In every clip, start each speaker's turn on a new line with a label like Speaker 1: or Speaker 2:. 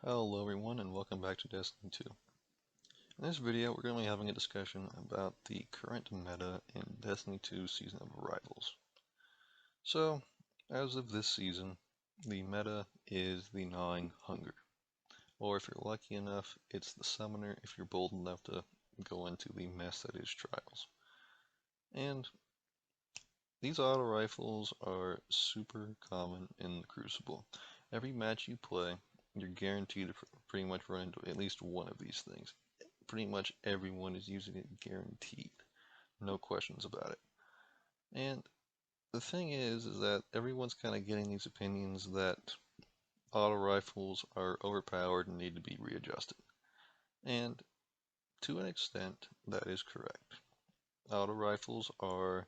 Speaker 1: Hello everyone and welcome back to Destiny 2. In this video we're going to be having a discussion about the current meta in Destiny 2 Season of Arrivals. So, as of this season, the meta is the Gnawing Hunger. Or if you're lucky enough, it's the Summoner if you're bold enough to go into the mess that is Trials. And these auto rifles are super common in the Crucible. Every match you play, you're guaranteed to pretty much run into at least one of these things. Pretty much everyone is using it guaranteed. No questions about it. And the thing is that everyone's kind of getting these opinions that auto rifles are overpowered and need to be readjusted. And to an extent, that is correct. Auto rifles are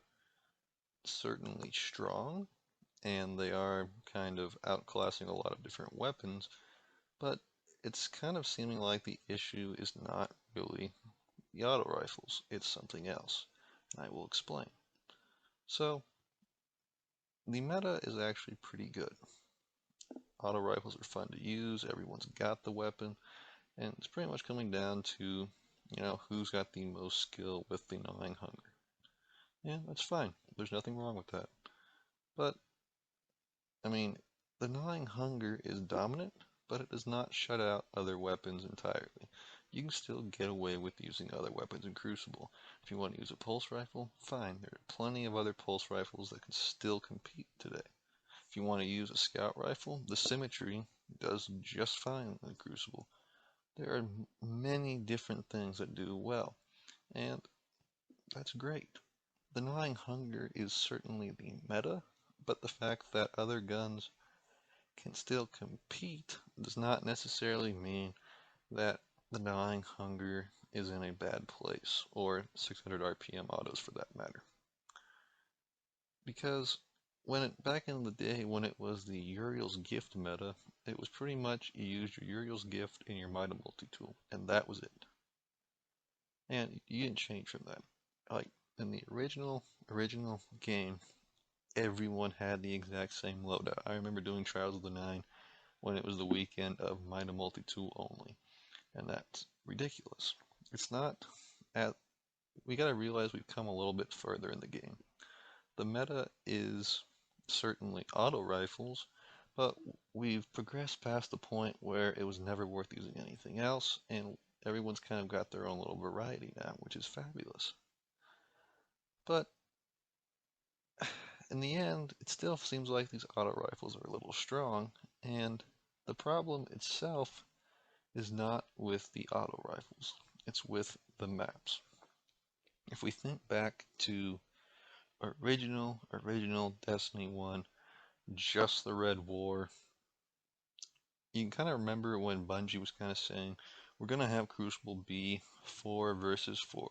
Speaker 1: certainly strong, and they are kind of outclassing a lot of different weapons, but it's kind of seeming like the issue is not really the auto rifles, it's something else, and I will explain. So, the meta is actually pretty good. Auto rifles are fun to use, everyone's got the weapon, and it's pretty much coming down to, who's got the most skill with the gnawing hunger. Yeah, that's fine. There's nothing wrong with that. But, I mean, the gnawing hunger is dominant, but it does not shut out other weapons entirely. You can still get away with using other weapons in Crucible. If you want to use a pulse rifle, fine. There are plenty of other pulse rifles that can still compete today. If you want to use a scout rifle, the symmetry does just fine in Crucible. There are many different things that do well, and that's great. The gnawing hunger is certainly the meta, but the fact that other guns can still compete does not necessarily mean that the gnawing hunger is in a bad place, or 600 RPM autos for that matter. Because back in the day when it was the Uriel's gift meta, it was pretty much you used your Uriel's gift and your Might multi-tool, and that was it. And you didn't change from that. Like in the original game, everyone had the exact same loadout. I remember doing Trials of the Nine when it was the weekend of Might multi-tool only, and that's ridiculous. It's not at. We gotta realize we've come a little bit further in the game. The meta is certainly auto rifles, but we've progressed past the point where it was never worth using anything else, and everyone's kind of got their own little variety now, which is fabulous. But in the end, it still seems like these auto rifles are a little strong, and the problem itself is not with the auto rifles, it's with the maps. If we think back to original Destiny 1, just the Red War, you can kind of remember when Bungie was kind of saying, we're going to have Crucible be 4 versus 4.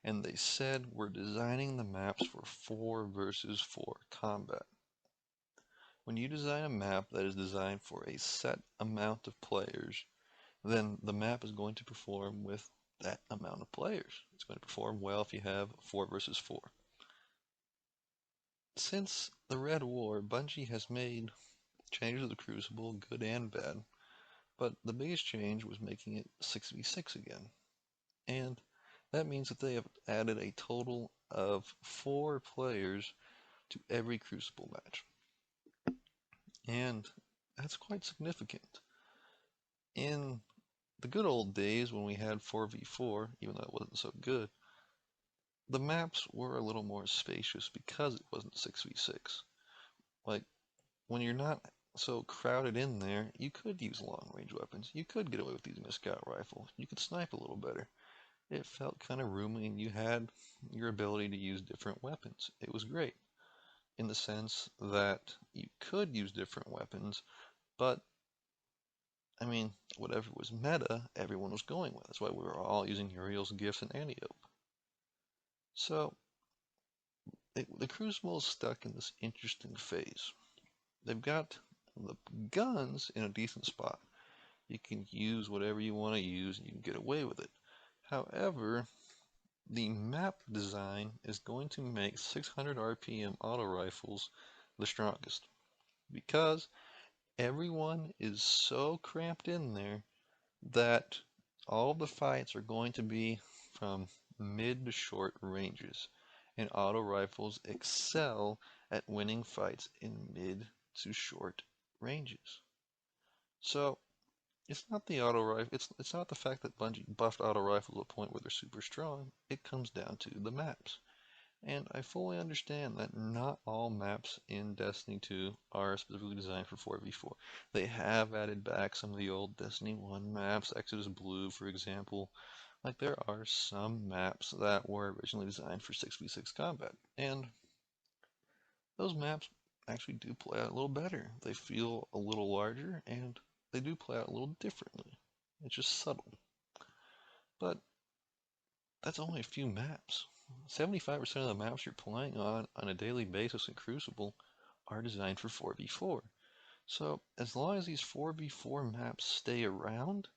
Speaker 1: And they said we're designing the maps for 4 versus 4 combat. When you design a map that is designed for a set amount of players, then the map is going to perform with that amount of players. It's going to perform well if you have 4 versus 4. Since the Red War, Bungie has made changes to the Crucible, good and bad, but the biggest change was making it 6v6 again. And that means that they have added a total of 4 players to every Crucible match. And that's quite significant. In the good old days when we had 4v4, even though it wasn't so good, the maps were a little more spacious because it wasn't 6v6. Like, when you're not so crowded in there, you could use long-range weapons. You could get away with using a scout rifle. You could snipe a little better. It felt kind of roomy, and you had your ability to use different weapons. It was great in the sense that you could use different weapons, but I mean, whatever was meta, everyone was going with. That's why we were all using Uriel's gifts and Antiope. So, the Crucible is stuck in this interesting phase. They've got the guns in a decent spot. You can use whatever you want to use and you can get away with it. However, the map design is going to make 600 RPM auto rifles the strongest because everyone is so cramped in there that all of the fights are going to be from mid to short ranges, and auto rifles excel at winning fights in mid to short ranges. So it's not the auto rifle. It's not the fact that Bungie buffed auto rifles to a point where they're super strong. It comes down to the maps. And I fully understand that not all maps in Destiny 2 are specifically designed for 4v4. They have added back some of the old Destiny 1 maps, Exodus Blue, for example. Like, there are some maps that were originally designed for 6v6 combat. And those maps actually do play out a little better. They feel a little larger, and they do play out a little differently. It's just subtle. But that's only a few maps. 75% of the maps you're playing on a daily basis in Crucible are designed for 4v4. So as long as these 4v4 maps stay around,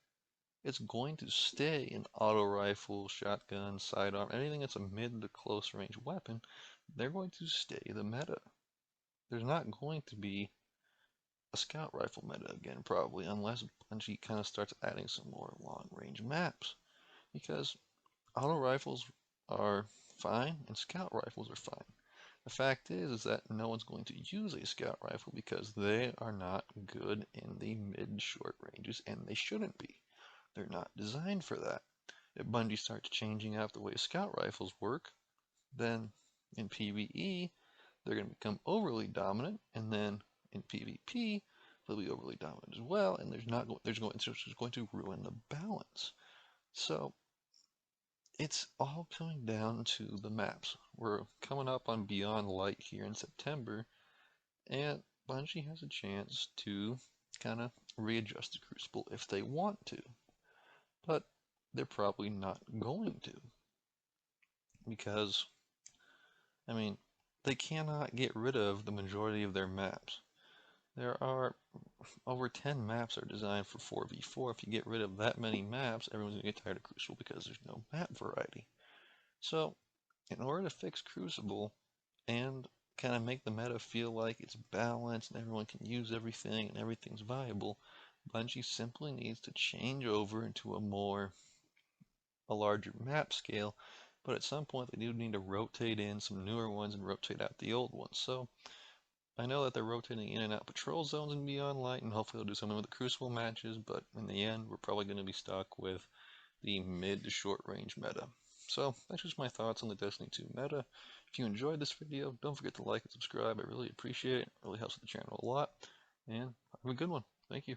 Speaker 1: it's going to stay in auto rifle, shotgun, sidearm, anything that's a mid to close range weapon, they're going to stay the meta. There's not going to be a scout rifle meta again, probably, unless Bungie kind of starts adding some more long range maps. Because auto rifles are fine and scout rifles are fine. The fact is that no one's going to use a scout rifle because they are not good in the mid-short ranges, and they shouldn't be. They're not designed for that. If Bungie starts changing out the way scout rifles work, then in PvE, they're going to become overly dominant, and then in PvP, they'll be overly dominant as well, and it's just going to ruin the balance. So it's all coming down to the maps. We're coming up on Beyond Light here in September, and Bungie has a chance to kind of readjust the Crucible if they want to. But they're probably not going to. Because, I mean, they cannot get rid of the majority of their maps. There are over 10 maps are designed for 4v4. If you get rid of that many maps, everyone's going to get tired of Crucible because there's no map variety. So, in order to fix Crucible and kind of make the meta feel like it's balanced and everyone can use everything and everything's viable, Bungie simply needs to change over into a larger map scale, but at some point they do need to rotate in some newer ones and rotate out the old ones. So I know that they're rotating in and out patrol zones in Beyond Light, and hopefully they'll do something with the Crucible matches, but in the end we're probably going to be stuck with the mid to short range meta. So that's just my thoughts on the Destiny 2 meta. If you enjoyed this video, don't forget to like and subscribe. I really appreciate it. It really helps with the channel a lot. And have a good one. Thank you.